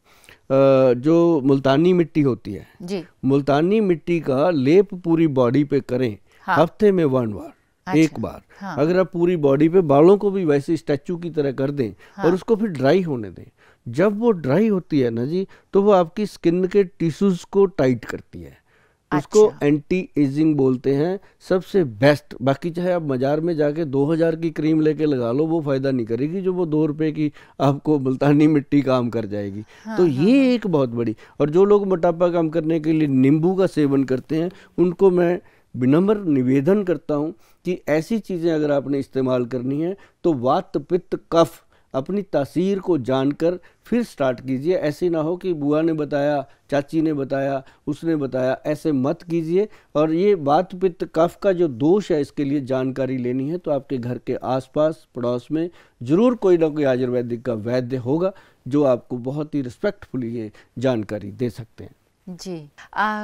जो मुल्तानी मिट्टी होती है जी, मुल्तानी मिट्टी का लेप पूरी बॉडी पे करें, हाँ, हफ्ते में 1 बार, अच्छा, एक बार, हाँ, अगर आप पूरी बॉडी पे, बालों को भी वैसे स्टैचू की तरह कर दें, हाँ, और उसको फिर ड्राई होने दें। जब वो ड्राई होती है ना जी, तो वो आपकी स्किन के टिश्यूज को टाइट करती है। उसको एंटी एजिंग बोलते हैं, सबसे बेस्ट। बाकी चाहे आप बाजार में जाके 2000 की क्रीम लेके लगा लो, वो फायदा नहीं करेगी जो वो 2 रुपए की आपको मुल्तानी मिट्टी काम कर जाएगी। हाँ, तो ये हाँ, एक बहुत बड़ी। और जो लोग मोटापा कम करने के लिए नींबू का सेवन करते हैं, उनको मैं विनम्र निवेदन करता हूँ कि ऐसी चीज़ें अगर आपने इस्तेमाल करनी है तो वात पित्त कफ अपनी तासीर को जानकर फिर स्टार्ट कीजिए। ऐसे ना हो कि बुआ ने बताया, चाची ने बताया, उसने बताया, ऐसे मत कीजिए। और ये वात पित्त कफ का जो दोष है, इसके लिए जानकारी लेनी है तो आपके घर के आसपास पड़ोस में ज़रूर कोई ना कोई आयुर्वेदिक का वैद्य होगा जो आपको बहुत ही रिस्पेक्टफुली ये जानकारी दे सकते हैं। जी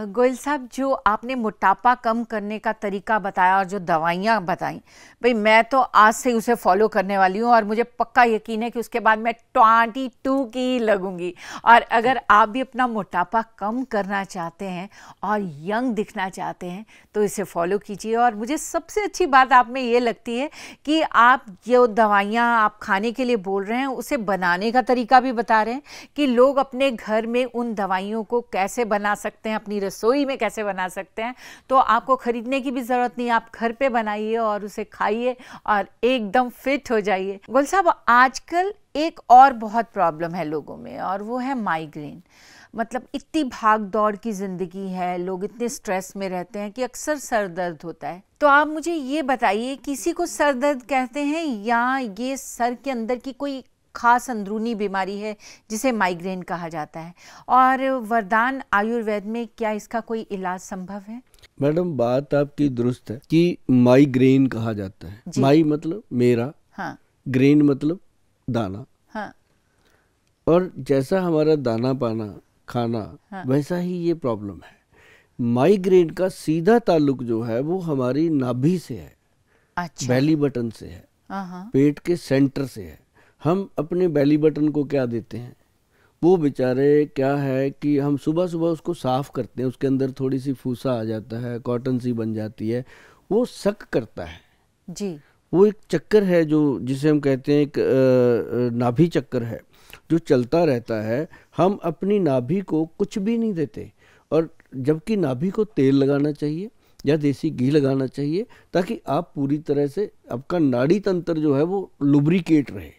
गोयल साहब, जो आपने मोटापा कम करने का तरीका बताया और जो दवाइयाँ बताई, भाई मैं तो आज से उसे फॉलो करने वाली हूँ और मुझे पक्का यकीन है कि उसके बाद मैं 22 की लगूंगी। और अगर आप भी अपना मोटापा कम करना चाहते हैं और यंग दिखना चाहते हैं तो इसे फॉलो कीजिए। और मुझे सबसे अच्छी बात आप में ये लगती है कि आप जो दवाइयाँ आप खाने के लिए बोल रहे हैं उसे बनाने का तरीका भी बता रहे हैं कि लोग अपने घर में उन दवाइयों को कैसे बना सकते हैं, अपनी रसोई में कैसे बना सकते हैं। तो आपको खरीदने की भी जरूरत नहीं, आप घर पे बनाइए और उसे खाइए और एकदम फिट हो जाइए। गोयल साहब, आजकल एक और बहुत प्रॉब्लम है लोगों में और वो है माइग्रेन। मतलब इतनी भाग दौड़ की जिंदगी है, लोग इतने स्ट्रेस में रहते हैं कि अक्सर सर दर्द होता है। तो आप मुझे ये बताइए, किसी को सर दर्द कहते हैं या ये सर के अंदर की कोई खास अंदरूनी बीमारी है जिसे माइग्रेन कहा जाता है? और वरदान आयुर्वेद में क्या इसका कोई इलाज संभव है? मैडम, बात आपकी दुरुस्त है कि माइग्रेन कहा जाता है। माई मतलब मेरा, हाँ, ग्रेन मतलब दाना, हाँ, और जैसा हमारा दाना पाना खाना, हाँ, वैसा ही ये प्रॉब्लम है। माइग्रेन का सीधा ताल्लुक जो है वो हमारी नाभि से है, अच्छा, बेली बटन से है, पेट के सेंटर से है। हम अपने बेली बटन को क्या देते हैं, वो बेचारे क्या है कि हम सुबह सुबह उसको साफ करते हैं, उसके अंदर थोड़ी सी फूसा आ जाता है, कॉटन सी बन जाती है, वो सक करता है जी। वो एक चक्कर है जो जिसे हम कहते हैं एक नाभि चक्कर है जो चलता रहता है। हम अपनी नाभि को कुछ भी नहीं देते, और जबकि नाभि को तेल लगाना चाहिए या देसी घी लगाना चाहिए ताकि आप पूरी तरह से आपका नाड़ी तंत्र जो है वो लुब्रिकेट रहे।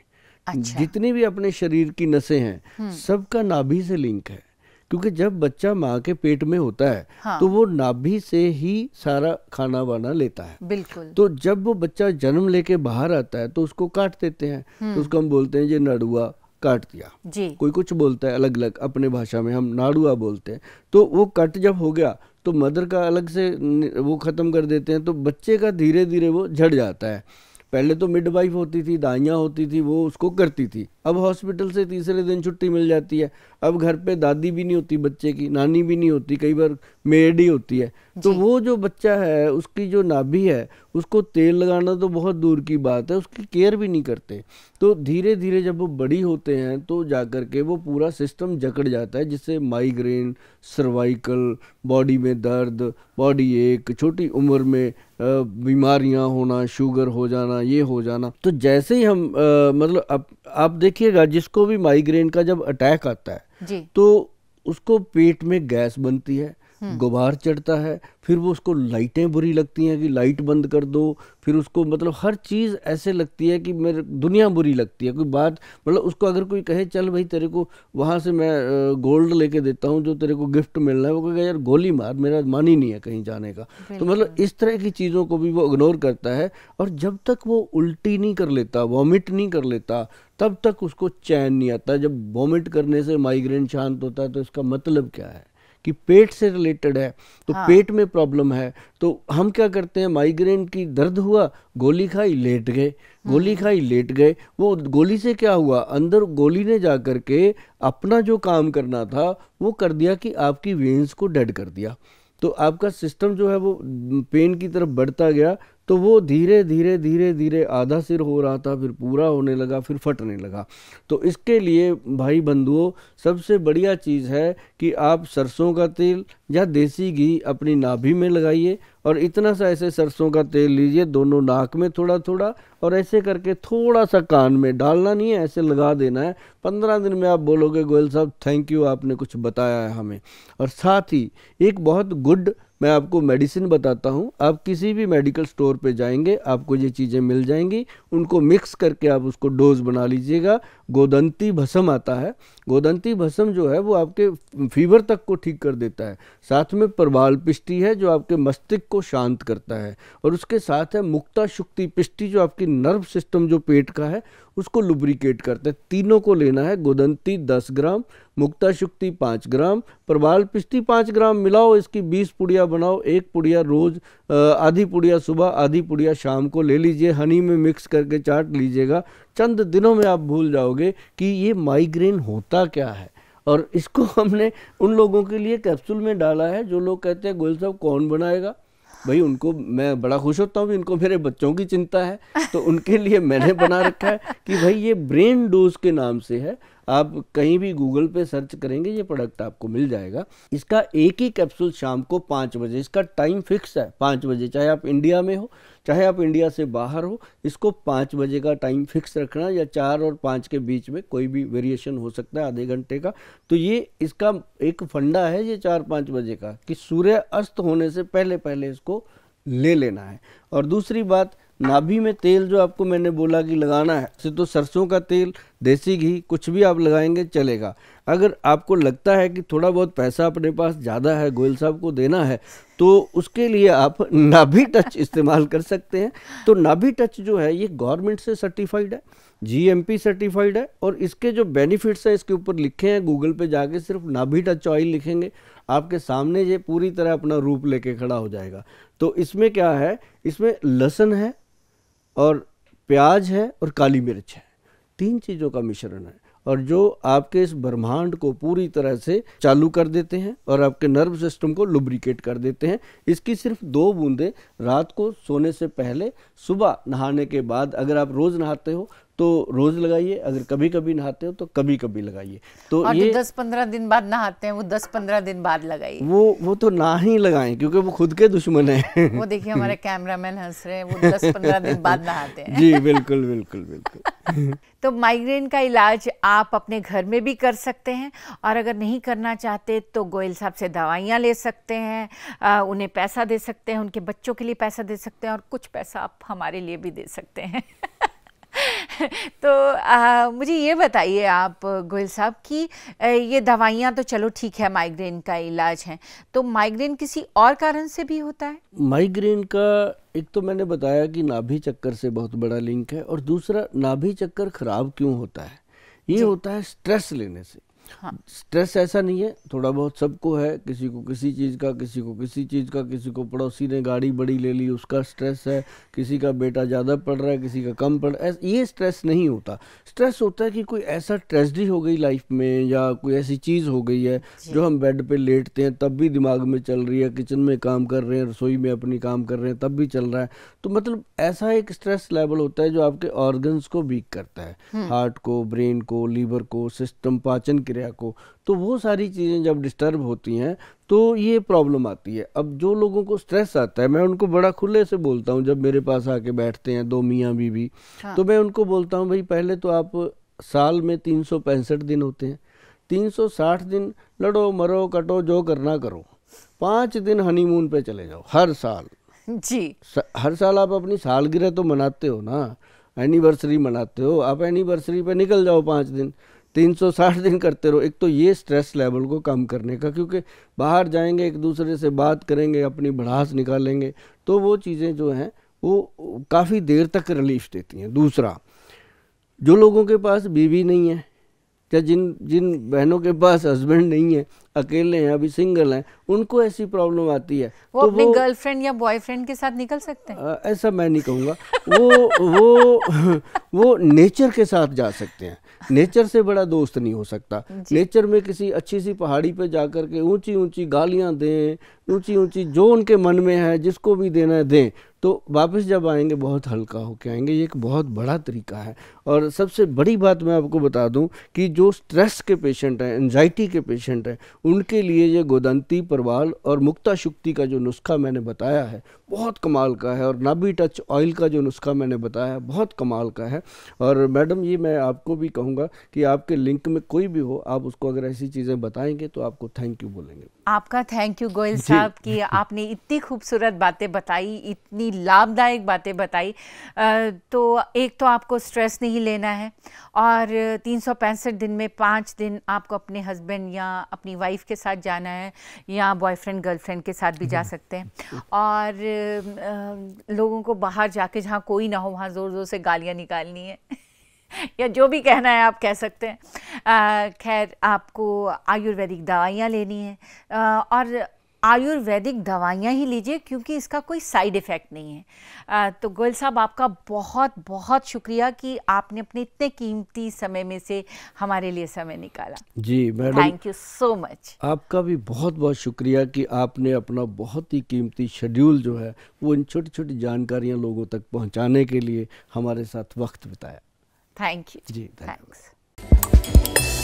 अच्छा। जितनी भी अपने शरीर की नसें हैं सबका नाभि से लिंक है, क्योंकि जब बच्चा माँ के पेट में होता है, हाँ, तो वो नाभि से ही सारा खाना वाना लेता है। बिल्कुल। तो जब वो बच्चा जन्म लेके बाहर आता है तो उसको काट देते हैं, तो उसको हम बोलते हैं ये नडुआ, काट दिया जी। कोई कुछ बोलता है अलग अलग अपने भाषा में, हम नाड़ुआ बोलते हैं, तो वो कट जब हो गया तो मदर का अलग से वो ख़त्म कर देते हैं, तो बच्चे का धीरे धीरे वो झड़ जाता है। पहले तो मिडवाइफ होती थी, दाइयाँ होती थी, वो उसको करती थी। अब हॉस्पिटल से तीसरे दिन छुट्टी मिल जाती है। अब घर पे दादी भी नहीं होती बच्चे की, नानी भी नहीं होती, कई बार मेड ही होती है। तो वो जो बच्चा है उसकी जो नाभि है उसको तेल लगाना तो बहुत दूर की बात है, उसकी केयर भी नहीं करते। तो धीरे धीरे जब वो बड़ी होते हैं तो जाकर के वो पूरा सिस्टम जकड़ जाता है, जिससे माइग्रेन, सर्वाइकल, बॉडी में दर्द, बॉडी एक, छोटी उम्र में बीमारियां होना, शुगर हो जाना, ये हो जाना। तो जैसे ही हम मतलब आप देखिएगा जिसको भी माइग्रेन का जब अटैक आता है जी। तो उसको पेट में गैस बनती है, गुबार चढ़ता है, फिर वो उसको लाइटें बुरी लगती हैं कि लाइट बंद कर दो, फिर उसको मतलब हर चीज़ ऐसे लगती है कि मेरे दुनिया बुरी लगती है। कोई बात मतलब उसको अगर कोई कहे चल भाई तेरे को वहाँ से मैं गोल्ड लेके देता हूँ जो तेरे को गिफ्ट मिलना है, वो कहेगा यार गोली मार, मेरा मन ही नहीं है कहीं जाने का। तो मतलब इस तरह की चीज़ों को भी वो इग्नोर करता है। और जब तक वो उल्टी नहीं कर लेता, वॉमिट नहीं कर लेता, तब तक उसको चैन नहीं आता। जब वॉमिट करने से माइग्रेन शांत होता है तो इसका मतलब क्या है कि पेट से रिलेटेड है। तो पेट में प्रॉब्लम है तो हम क्या करते हैं, माइग्रेन की दर्द हुआ, गोली खाई, लेट गए, गोली खाई, लेट गए। वो गोली से क्या हुआ, अंदर गोली ने जा कर के अपना जो काम करना था वो कर दिया कि आपकी वेन्स को डेड कर दिया। तो आपका सिस्टम जो है वो पेन की तरफ बढ़ता गया। तो वो धीरे धीरे धीरे धीरे आधा सिर हो रहा था, फिर पूरा होने लगा, फिर फटने लगा। तो इसके लिए भाई बंधुओं सबसे बढ़िया चीज़ है कि आप सरसों का तेल या देसी घी अपनी नाभि में लगाइए और इतना सा ऐसे सरसों का तेल लीजिए, दोनों नाक में थोड़ा थोड़ा, और ऐसे करके थोड़ा सा कान में, डालना नहीं है, ऐसे लगा देना है। 15 दिन में आप बोलोगे गोयल साहब थैंक यू, आपने कुछ बताया है हमें। और साथ ही एक बहुत गुड मैं आपको मेडिसिन बताता हूँ। आप किसी भी मेडिकल स्टोर पे जाएंगे आपको ये चीज़ें मिल जाएंगी, उनको मिक्स करके आप उसको डोज बना लीजिएगा। गोदंती भस्म आता है, गोदंती भस्म जो है वो आपके फीवर तक को ठीक कर देता है। साथ में प्रबाल पिष्टी है जो आपके मस्तिष्क को शांत करता है, और उसके साथ है मुक्ता शुक्ति पिष्टी जो आपकी नर्व सिस्टम जो पेट का है उसको लुब्रिकेट करता है। तीनों को लेना है, गोदंती 10 ग्राम, मुक्ता शुक्ति 5 ग्राम, प्रबाल पिष्टी 5 ग्राम, मिलाओ, इसकी 20 पुड़िया बनाओ। एक पुड़िया रोज, आधी पुड़िया सुबह, आधी पुड़िया शाम को ले लीजिए, हनी में मिक्स करके चाट लीजिएगा। चंद दिनों में आप भूल जाओगे कि ये माइग्रेन होता क्या है। और इसको हमने उन लोगों के लिए कैप्सूल में डाला है जो लोग कहते हैं गोयल साहब कौन बनाएगा। भाई उनको मैं बड़ा खुश होता हूँ, इनको मेरे बच्चों की चिंता है, तो उनके लिए मैंने बना रखा है कि भाई ये ब्रेन डोज के नाम से है। आप कहीं भी गूगल पे सर्च करेंगे ये प्रोडक्ट आपको मिल जाएगा। इसका एक ही कैप्सूल शाम को 5 बजे, इसका टाइम फिक्स है 5 बजे, चाहे आप इंडिया में हो चाहे आप इंडिया से बाहर हो, इसको 5 बजे का टाइम फिक्स रखना, या 4 और 5 के बीच में कोई भी वेरिएशन हो सकता है, आधे घंटे का। तो ये इसका एक फंडा है ये 4-5 बजे का कि सूर्य अस्त होने से पहले पहले इसको ले लेना है। और दूसरी बात, नाभि में तेल जो आपको मैंने बोला कि लगाना है, तो सरसों का तेल, देसी घी, कुछ भी आप लगाएंगे चलेगा। अगर आपको लगता है कि थोड़ा बहुत पैसा अपने पास ज़्यादा है, गोयल साहब को देना है, तो उसके लिए आप नाभि टच इस्तेमाल कर सकते हैं। तो नाभि टच जो है ये गवर्नमेंट से सर्टिफाइड है, GMP सर्टिफाइड है, और इसके जो बेनिफिट्स हैं इसके ऊपर लिखे हैं। गूगल पे जाके सिर्फ नाभि टच ऑयल लिखेंगे, आपके सामने ये पूरी तरह अपना रूप लेके खड़ा हो जाएगा। तो इसमें क्या है, इसमें लहसुन है और प्याज है और काली मिर्च है, 3 चीज़ों का मिश्रण है, और जो आपके इस ब्रह्मांड को पूरी तरह से चालू कर देते हैं और आपके नर्व सिस्टम को लुब्रिकेट कर देते हैं। इसकी सिर्फ 2 बूंदें रात को सोने से पहले, सुबह नहाने के बाद, अगर आप रोज़ नहाते हो तो रोज़ लगाइए, अगर कभी कभी नहाते हो तो कभी कभी लगाइए। तो और ये 10-15 दिन बाद नहाते हैं वो 10-15 दिन बाद लगाइए। वो तो ना ही लगाएं क्योंकि वो खुद के दुश्मन हैं। वो देखिए हमारे कैमरामैन हंस रहे हैं, वो 10-15 दिन बाद नहाते हैं। जी बिल्कुल बिल्कुल बिल्कुल। तो माइग्रेन का इलाज आप अपने घर में भी कर सकते हैं, और अगर नहीं करना चाहते तो गोयल साहब से दवाइयाँ ले सकते हैं, उन्हें पैसा दे सकते हैं, उनके बच्चों के लिए पैसा दे सकते हैं, और कुछ पैसा आप हमारे लिए भी दे सकते हैं। तो मुझे ये बताइए आप गोयल साहब कि ये दवाइयाँ तो चलो ठीक है, माइग्रेन का इलाज है, तो माइग्रेन किसी और कारण से भी होता है? माइग्रेन का एक तो मैंने बताया कि नाभि चक्कर से बहुत बड़ा लिंक है, और दूसरा नाभि चक्कर खराब क्यों होता है ये होता है स्ट्रेस लेने से। हाँ। स्ट्रेस ऐसा नहीं है, थोड़ा बहुत सबको है, किसी को किसी चीज़ का, किसी को किसी चीज़ का, किसी को पड़ोसी ने गाड़ी बड़ी ले ली उसका स्ट्रेस है, किसी का बेटा ज़्यादा पढ़ रहा है, किसी का कम पढ़ रहा है। ये स्ट्रेस नहीं होता। स्ट्रेस होता है कि कोई ऐसा ट्रेजेडी हो गई लाइफ में, या कोई ऐसी चीज़ हो गई है जो हम बेड पे लेटते हैं तब भी दिमाग में चल रही है, किचन में काम कर रहे हैं, रसोई में अपनी काम कर रहे हैं तब भी चल रहा है। तो मतलब ऐसा एक स्ट्रेस लेवल होता है जो आपके ऑर्गन्स को वीक करता है, हार्ट को, ब्रेन को, लीवर को, सिस्टम, पाचन क्रिया को। तो वो सारी चीज़ें जब डिस्टर्ब होती हैं तो ये प्रॉब्लम आती है। अब जो लोगों को स्ट्रेस आता है, मैं उनको बड़ा खुले से बोलता हूँ, जब मेरे पास आके बैठते हैं दो मियाँ बीवी, तो मैं उनको बोलता हूँ भाई पहले तो आप, साल में 365 दिन होते हैं, 360 दिन लड़ो मरो कटो जो करना करो, 5 दिन हनीमून पे चले जाओ हर साल जी। हर साल आप अपनी सालगिरह तो मनाते हो ना, एनिवर्सरी मनाते हो, आप एनिवर्सरी पे निकल जाओ 5 दिन, 360 दिन करते रहो। एक तो ये स्ट्रेस लेवल को कम करने का, क्योंकि बाहर जाएंगे, एक दूसरे से बात करेंगे, अपनी भड़ास निकालेंगे, तो वो चीज़ें जो हैं वो काफ़ी देर तक रिलीफ देती हैं। दूसरा, जो लोगों के पास बीवी नहीं है, या जिन बहनों के पास हस्बैंड नहीं है, अकेले हैं, अभी सिंगल हैं, उनको ऐसी प्रॉब्लम आती है, वो तो अपने गर्लफ्रेंड या बॉयफ्रेंड के साथ निकल सकते हैं। ऐसा मैं नहीं कहूँगा, वो नेचर के साथ जा सकते हैं। नेचर से बड़ा दोस्त नहीं हो सकता। नेचर में किसी अच्छी सी पहाड़ी पे जाकर के ऊंची ऊंची गालियां दें, ऊंची ऊंची जो उनके मन में है, जिसको भी देना है दें, तो वापस जब आएंगे बहुत हल्का होके आएंगे। ये एक बहुत बड़ा तरीका है। और सबसे बड़ी बात मैं आपको बता दूं कि जो स्ट्रेस के पेशेंट हैं, एंजाइटी के पेशेंट हैं, उनके लिए ये गोदंती, परवाल और मुक्ता शुक्ति का जो नुस्खा मैंने बताया है बहुत कमाल का है, और नाभि टच ऑयल का जो नुस्खा मैंने बताया है बहुत कमाल का है। और मैडम ये मैं आपको भी कहूँगा कि आपके लिंक में कोई भी हो, आप उसको अगर ऐसी चीज़ें बताएंगे तो आपको थैंक यू बोलेंगे। आपका थैंक यू गोयल साहब कि आपने इतनी खूबसूरत बातें बताई, इतनी लाभदायक बातें बताई। तो एक तो आपको स्ट्रेस नहीं लेना है, और 365 दिन में 5 दिन आपको अपने हस्बैंड या अपनी वाइफ के साथ जाना है, या बॉयफ्रेंड गर्लफ्रेंड के साथ भी जा सकते हैं। और लोगों को बाहर जाके जहाँ कोई ना हो वहाँ ज़ोर ज़ोर से गालियाँ निकालनी है या जो भी कहना है आप कह सकते हैं। खैर, आपको आयुर्वेदिक दवाइयाँ लेनी है, और आयुर्वेदिक दवाइयाँ ही लीजिए, क्योंकि इसका कोई साइड इफ़ेक्ट नहीं है। तो गोयल साहब, आपका बहुत बहुत शुक्रिया कि आपने अपने इतने कीमती समय में से हमारे लिए समय निकाला। जी madam, thank you so much. आपका भी बहुत बहुत शुक्रिया कि आपने अपना बहुत ही कीमती शेड्यूल जो है वो इन छोटी छोटी जानकारियाँ लोगों तक पहुँचाने के लिए हमारे साथ वक्त बिताया। थैंक यू जी, थैंक्स।